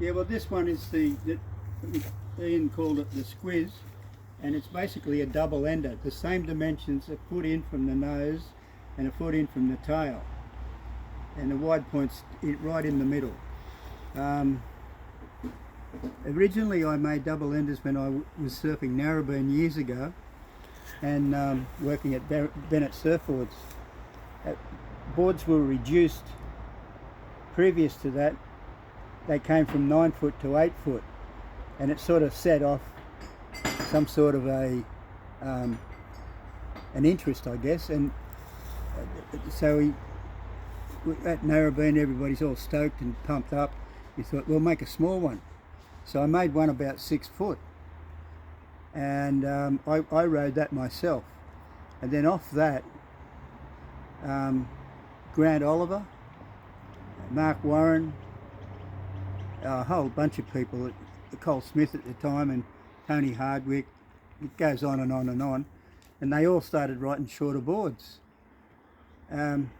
Yeah, well, this one is Ian called it the squiz, and it's basically a double ender. The same dimensions, a foot in from the nose and a foot in from the tail, and the wide point's right in the middle. Originally I made double enders when I was surfing Narrabeen years ago, and working at Bennett Surfboards. Boards were reduced. Previous to that, they came from 9 foot to 8 foot, and it sort of set off some sort of an interest, I guess. And so at Narrabeen, everybody's all stoked and pumped up. We thought, we'll make a small one. So I made one about 6 foot, and I rode that myself. And then off that, Grant Oliver, Mark Warren, a whole bunch of people, Cole Smith at the time, and Tony Hardwick, it goes on and on and on, and they all started writing shorter boards. And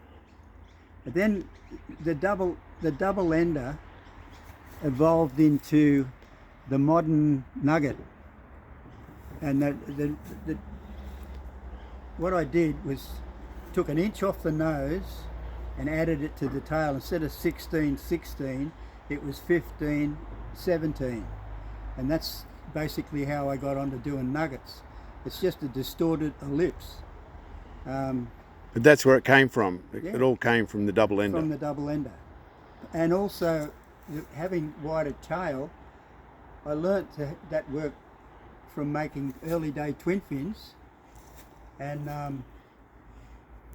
then the double ender evolved into the modern nugget, and what I did was took an inch off the nose and added it to the tail. Instead of 16/16, it was 15/17, and that's basically how I got onto doing nuggets. It's just a distorted ellipse. But that's where it came from. Yeah. It all came from the double ender. From the double ender. And also, having wider tail, I learnt that work from making early day twin fins. And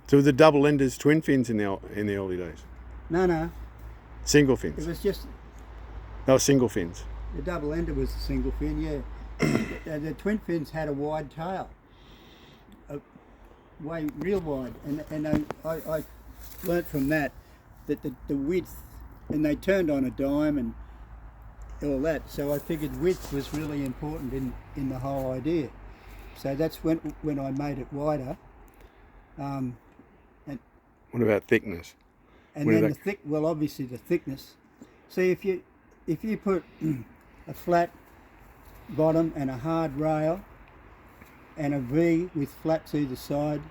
So the double enders twin fins in the early days? no, Single it fins? was just No, single fins. the double ender was the single fin, yeah. The twin fins had a wide tail, real wide, and I learnt from that the width, and they turned on a dime and all that. So I figured width was really important in the whole idea. So that's when I made it wider. What about thickness? And then obviously the thickness. See, if you put a flat bottom and a hard rail and a V with flats either side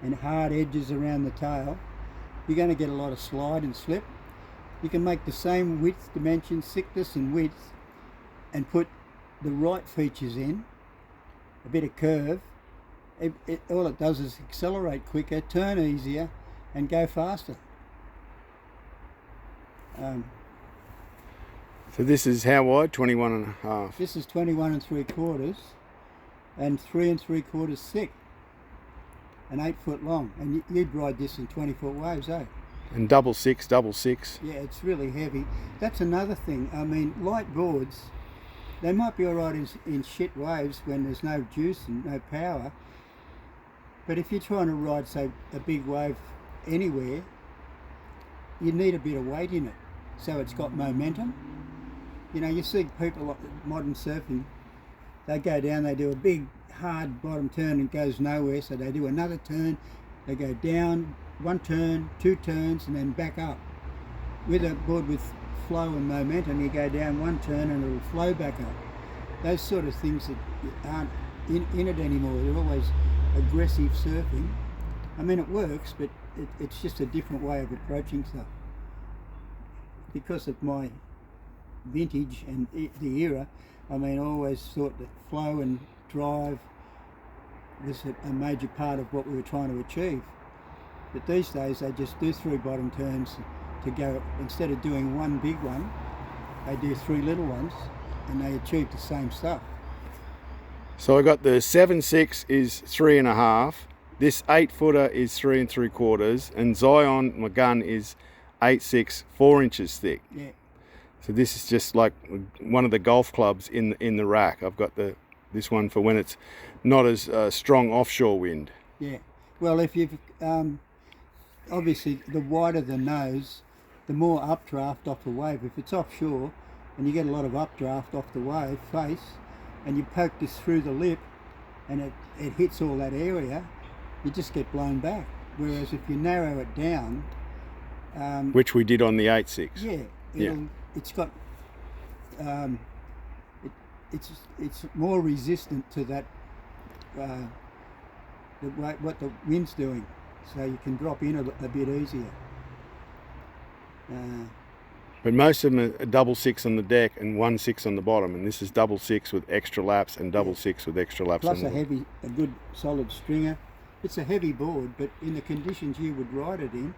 and hard edges around the tail, you're going to get a lot of slide and slip. You can make the same width, dimensions, thickness and width, and put the right features in, a bit of curve. All it does is accelerate quicker, turn easier, and go faster. So this is how wide? 21 and a half. This is 21 3/4 and 3 3/4 thick and 8 foot long. And you'd ride this in 20-foot waves, eh? And double six. Yeah, it's really heavy. That's another thing. I mean, light boards, they might be all right in shit waves when there's no juice and no power. But if you're trying to ride, say, a big wave anywhere, you need a bit of weight in it, so it's got momentum. You know, you see people like modern surfing, they go down, they do a big hard bottom turn and it goes nowhere, so they do another turn, they go down, one turn, two turns, and then back up. With a board with flow and momentum, you go down one turn and it'll flow back up. Those sort of things that aren't in it anymore. They're always aggressive surfing. I mean, it works, but it's just a different way of approaching stuff. Because of my vintage and the era, I mean, I always thought that flow and drive was a major part of what we were trying to achieve. But these days they just do 3 bottom turns to go, instead of doing one big one, they do 3 little ones and they achieve the same stuff. So I got the 7.6 is 3.5. This 8 footer is 3 3/4, and Zion, my gun, is 8.6, 4 inches thick. Yeah. So this is just like one of the golf clubs in the rack. I've got this one for when it's not as strong offshore wind. Yeah. Well, if you've obviously the wider the nose, the more updraft off the wave. If it's offshore and you get a lot of updraft off the wave face, and you poke this through the lip, and it hits all that area, you just get blown back. Whereas if you narrow it down, which we did on the 8.6. yeah, it's got it's more resistant to that what the wind's doing, so you can drop in a bit easier. But most of them are double six on the deck and 1/6 on the bottom, and this is double six with extra laps and double six with extra laps. Plus on a good solid stringer. It's a heavy board, but in the conditions you would ride it in,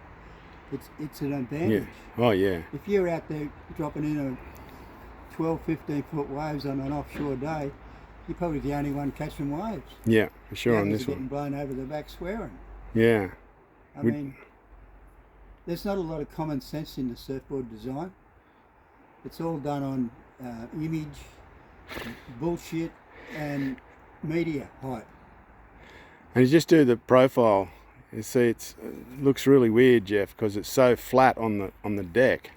it's an advantage. Yeah. Oh yeah. If you're out there dropping in a 12, 15 foot waves on an offshore day, you're probably the only one catching waves. Yeah, for sure. The on others this are getting one. blown over the back swearing. Yeah. I mean, there's not a lot of common sense in the surfboard design. It's all done on image, bullshit, and media hype. And you just do the profile. You see, it looks really weird, Geoff, because it's so flat on the deck.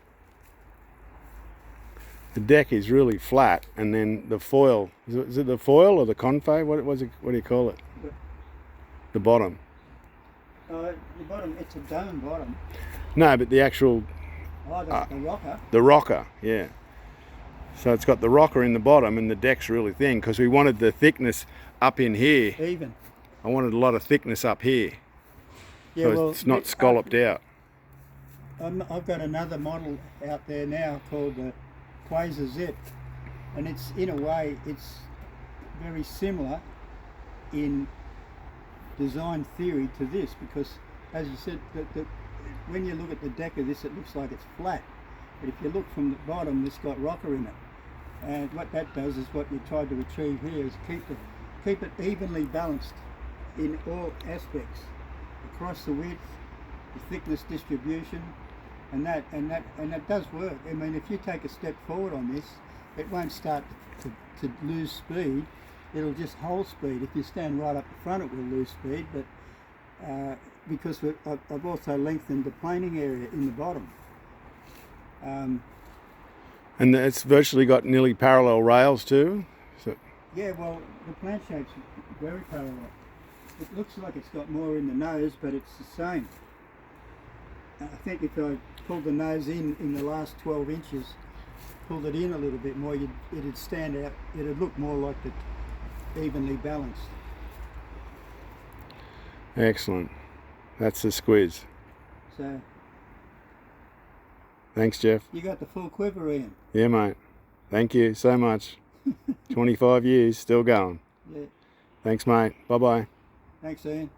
The deck is really flat, and then the foil. Is it the foil or the concave? What do you call it? The bottom. The bottom, it's a dome bottom. No, but the actual. The rocker. The rocker, yeah. So it's got the rocker in the bottom, and the deck's really thin because we wanted the thickness up in here. Even. I wanted a lot of thickness up here. Yeah, so well, it's not scalloped out. I've got another model out there now called the Quasar Zip, and it's in a way it's very similar in design theory to this, because as you said, when you look at the deck of this, it looks like it's flat, but if you look from the bottom, it's got rocker in it, and what that does is what you tried to achieve here is keep it evenly balanced in all aspects, across the width, the thickness distribution, and that does work. I mean, if you take a step forward on this, it won't start to lose speed. It'll just hold speed. If you stand right up the front, it will lose speed, but because I've also lengthened the planing area in the bottom. And it's virtually got nearly parallel rails too. So. Yeah, well, the plant shape's very parallel. It looks like it's got more in the nose, but it's the same. I think if I pulled the nose in the last 12 inches, pulled it in a little bit more, it'd stand out. It'd look more like the evenly balanced. Excellent. That's the squiz. So. Thanks, Geoff. You got the full quiver, Ian. Yeah, mate. Thank you so much. 25 years, still going. Yeah. Thanks, mate. Bye-bye. Thanks, Ian.